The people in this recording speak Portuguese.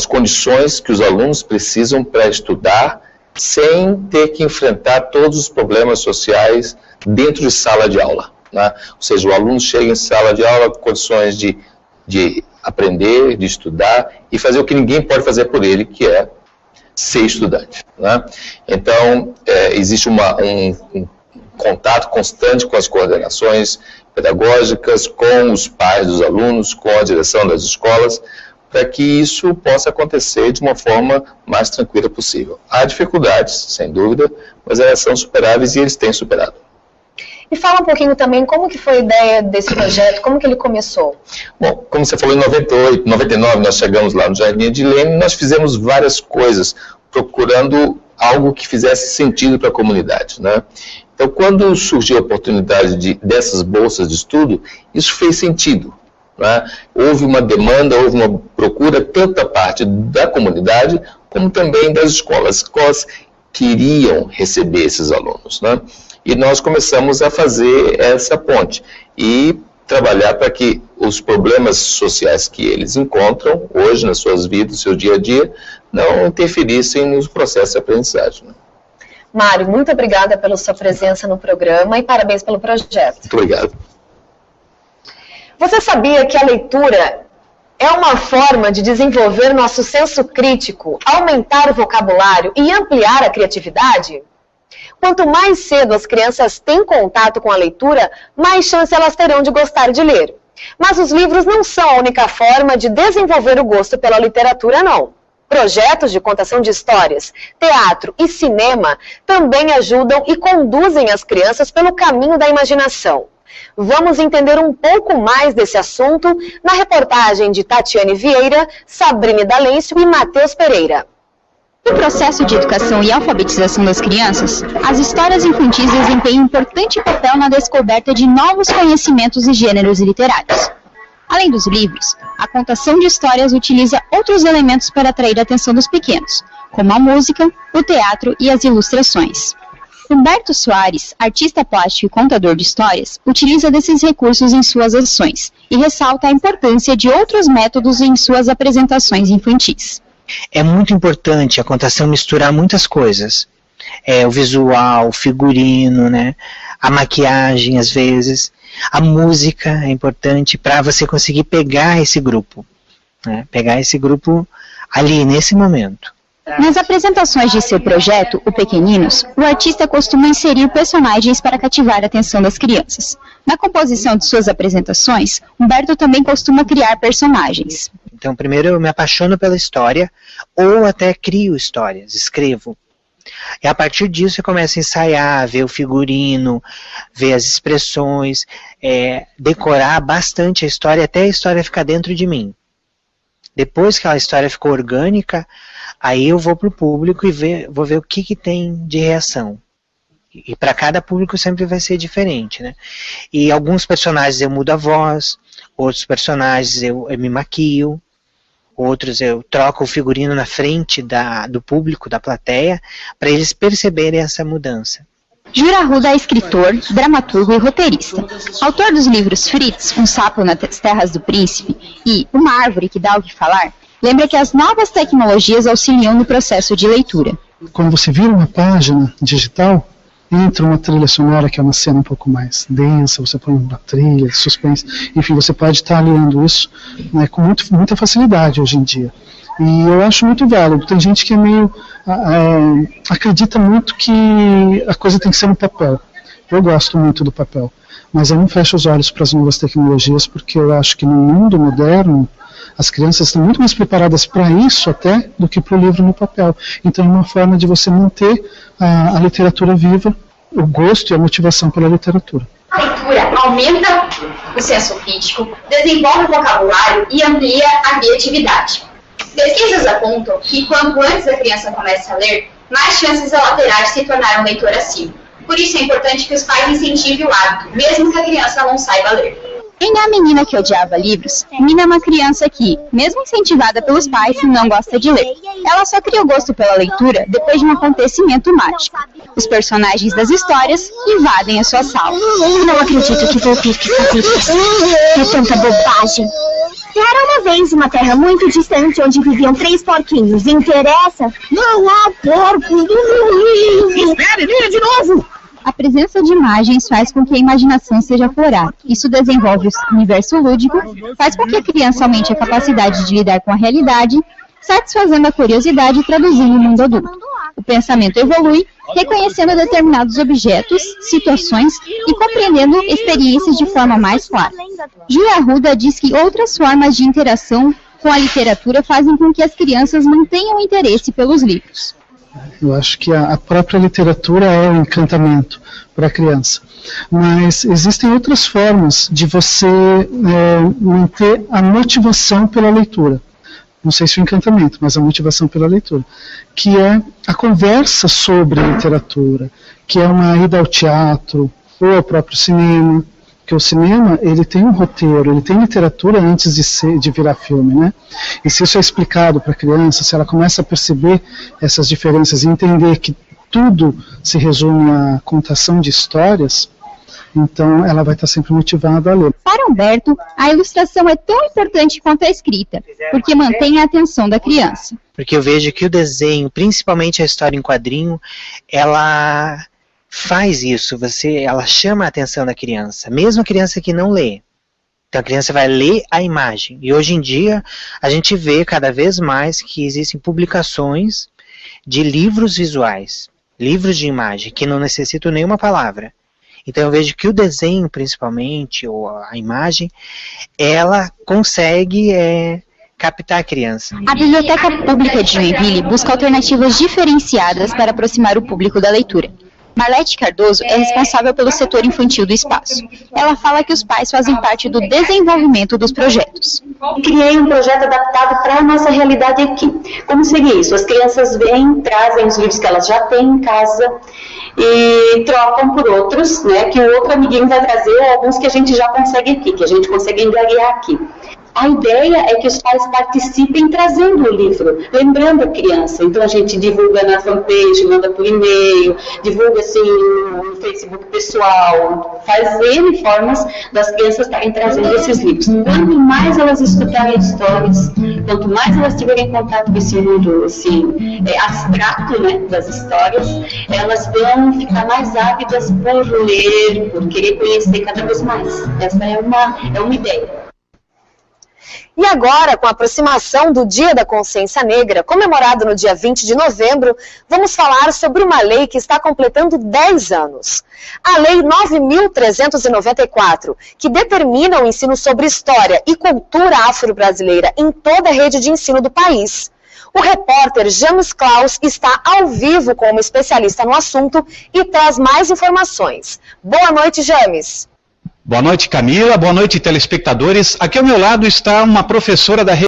as condições que os alunos precisam para estudar sem ter que enfrentar todos os problemas sociais dentro de sala de aula, né? Ou seja, o aluno chega em sala de aula com condições de aprender, de estudar e fazer o que ninguém pode fazer por ele, que é ser estudante, né? Então, existe um contato constante com as coordenações pedagógicas, com os pais dos alunos, com a direção das escolas, para que isso possa acontecer de uma forma mais tranquila possível. Há dificuldades, sem dúvida, mas elas são superáveis e eles têm superado. E fala um pouquinho também como que foi a ideia desse projeto, como que ele começou? Bom, como você falou, em 98, 99 nós chegamos lá no Jardim Edilene, nós fizemos várias coisas, procurando algo que fizesse sentido para a comunidade, né? Então, quando surgiu a oportunidade dessas bolsas de estudo, isso fez sentido, né? Houve uma demanda, houve uma procura, tanto da parte da comunidade, como também das escolas. As escolas queriam receber esses alunos, né? E nós começamos a fazer essa ponte e trabalhar para que os problemas sociais que eles encontram hoje nas suas vidas, no seu dia a dia, não interferissem nos processos de aprendizagem, né? Mário, muito obrigada pela sua presença no programa e parabéns pelo projeto. Muito obrigado. Você sabia que a leitura é uma forma de desenvolver nosso senso crítico, aumentar o vocabulário e ampliar a criatividade? Quanto mais cedo as crianças têm contato com a leitura, mais chance elas terão de gostar de ler. Mas os livros não são a única forma de desenvolver o gosto pela literatura, não. Projetos de contação de histórias, teatro e cinema também ajudam e conduzem as crianças pelo caminho da imaginação. Vamos entender um pouco mais desse assunto na reportagem de Tatiane Vieira, Sabrine D'Alêncio e Matheus Pereira. No processo de educação e alfabetização das crianças, as histórias infantis desempenham um importante papel na descoberta de novos conhecimentos e gêneros literários. Além dos livros, a contação de histórias utiliza outros elementos para atrair a atenção dos pequenos, como a música, o teatro e as ilustrações. Humberto Soares, artista plástico e contador de histórias, utiliza desses recursos em suas ações e ressalta a importância de outros métodos em suas apresentações infantis. É muito importante a contação misturar muitas coisas. O visual, o figurino, né? A maquiagem, às vezes. A música é importante para você conseguir pegar esse grupo. Né? Pegar esse grupo ali, nesse momento. Nas apresentações de seu projeto, o Pequeninos, o artista costuma inserir personagens para cativar a atenção das crianças. Na composição de suas apresentações, Humberto também costuma criar personagens. Então, primeiro eu me apaixono pela história, ou até crio histórias, escrevo. E a partir disso eu começo a ensaiar, ver o figurino, ver as expressões, decorar bastante a história, até a história ficar dentro de mim. Depois que a história ficou orgânica, aí eu vou para o público e vou ver o que tem de reação. E para cada público sempre vai ser diferente, né? E alguns personagens eu mudo a voz, outros personagens eu me maquio, outros eu troco o figurino na frente do público, da plateia, para eles perceberem essa mudança. Júlio Arruda é escritor, dramaturgo e roteirista. Autor dos livros Fritz, Um Sapo nas Terras do Príncipe e Uma Árvore que Dá o que Falar, lembra que as novas tecnologias auxiliam no processo de leitura. Quando você vira uma página digital, entra uma trilha sonora que é uma cena um pouco mais densa, você põe uma trilha de suspense, enfim, você pode estar aliando isso, né, com muita facilidade hoje em dia. E eu acho muito válido. Tem gente que acredita muito que a coisa tem que ser no papel. Eu gosto muito do papel, mas eu não fecho os olhos para as novas tecnologias, porque eu acho que no mundo moderno as crianças estão muito mais preparadas para isso até do que para o livro no papel. Então é uma forma de você manter a literatura viva, o gosto e a motivação pela literatura. A leitura aumenta o senso crítico, desenvolve o vocabulário e amplia a criatividade. Pesquisas apontam que quanto antes a criança começa a ler, mais chances ela terá de se tornar um leitor assíduo. Por isso é importante que os pais incentivem o hábito, mesmo que a criança não saiba ler. Em A Menina que Odiava Livros, Mina é uma criança que, mesmo incentivada pelos pais, não gosta de ler. Ela só cria o gosto pela leitura depois de um acontecimento mágico. Os personagens das histórias invadem a sua sala. Não acredito que vou ter que fazer isso. É tanta bobagem. Era uma vez uma terra muito distante onde viviam 3 porquinhos. Interessa? Não há porcos no meu livro! Espere, leia de novo! A presença de imagens faz com que a imaginação seja aflorada. Isso desenvolve o universo lúdico, faz com que a criança aumente a capacidade de lidar com a realidade, satisfazendo a curiosidade e traduzindo o mundo adulto. O pensamento evolui, reconhecendo determinados objetos, situações e compreendendo experiências de forma mais clara. Júlia Arruda diz que outras formas de interação com a literatura fazem com que as crianças mantenham o interesse pelos livros. Eu acho que a própria literatura é um encantamento para a criança. Mas existem outras formas de você manter a motivação pela leitura. Não sei se o encantamento, mas a motivação pela leitura. Que é a conversa sobre literatura, que é uma ida ao teatro, ou ao próprio cinema. Porque o cinema, ele tem um roteiro, ele tem literatura antes de virar filme, né? E se isso é explicado para a criança, se ela começa a perceber essas diferenças e entender que tudo se resume à contação de histórias, então ela vai estar sempre motivada a ler. Para Humberto, a ilustração é tão importante quanto a escrita, porque mantém a atenção da criança. Porque eu vejo que o desenho, principalmente a história em quadrinho, ela faz isso, ela chama a atenção da criança, mesmo a criança que não lê. Então a criança vai ler a imagem. E hoje em dia a gente vê cada vez mais que existem publicações de livros visuais, livros de imagem, que não necessitam nenhuma palavra. Então eu vejo que o desenho, principalmente, ou a imagem, ela consegue captar a criança. A Biblioteca Pública de Joinville busca alternativas diferenciadas para aproximar o público da leitura. Marlete Cardoso é responsável pelo setor infantil do espaço. Ela fala que os pais fazem parte do desenvolvimento dos projetos. Criei um projeto adaptado para a nossa realidade aqui. Como seria isso? As crianças vêm, trazem os livros que elas já têm em casa e trocam por outros, né, que o outro amiguinho vai trazer, ou alguns que a gente já consegue aqui, que a gente consegue angariar aqui. A ideia é que os pais participem trazendo o livro, lembrando a criança. Então a gente divulga na fanpage, manda por e-mail, divulga assim no Facebook pessoal, faz N formas das crianças estarem trazendo esses livros. Quanto mais elas escutarem histórias, quanto mais elas tiverem contato com esse mundo assim, abstrato, né, das histórias, elas vão ficar mais ávidas por ler, por querer conhecer cada vez mais. Essa é uma ideia. E agora, com a aproximação do Dia da Consciência Negra, comemorado no dia 20 de novembro, vamos falar sobre uma lei que está completando 10 anos. A Lei 9.394, que determina o ensino sobre história e cultura afro-brasileira em toda a rede de ensino do país. O repórter James Klaus está ao vivo com uma especialista no assunto e traz mais informações. Boa noite, James. Boa noite, Camila. Boa noite, telespectadores. Aqui ao meu lado está uma professora da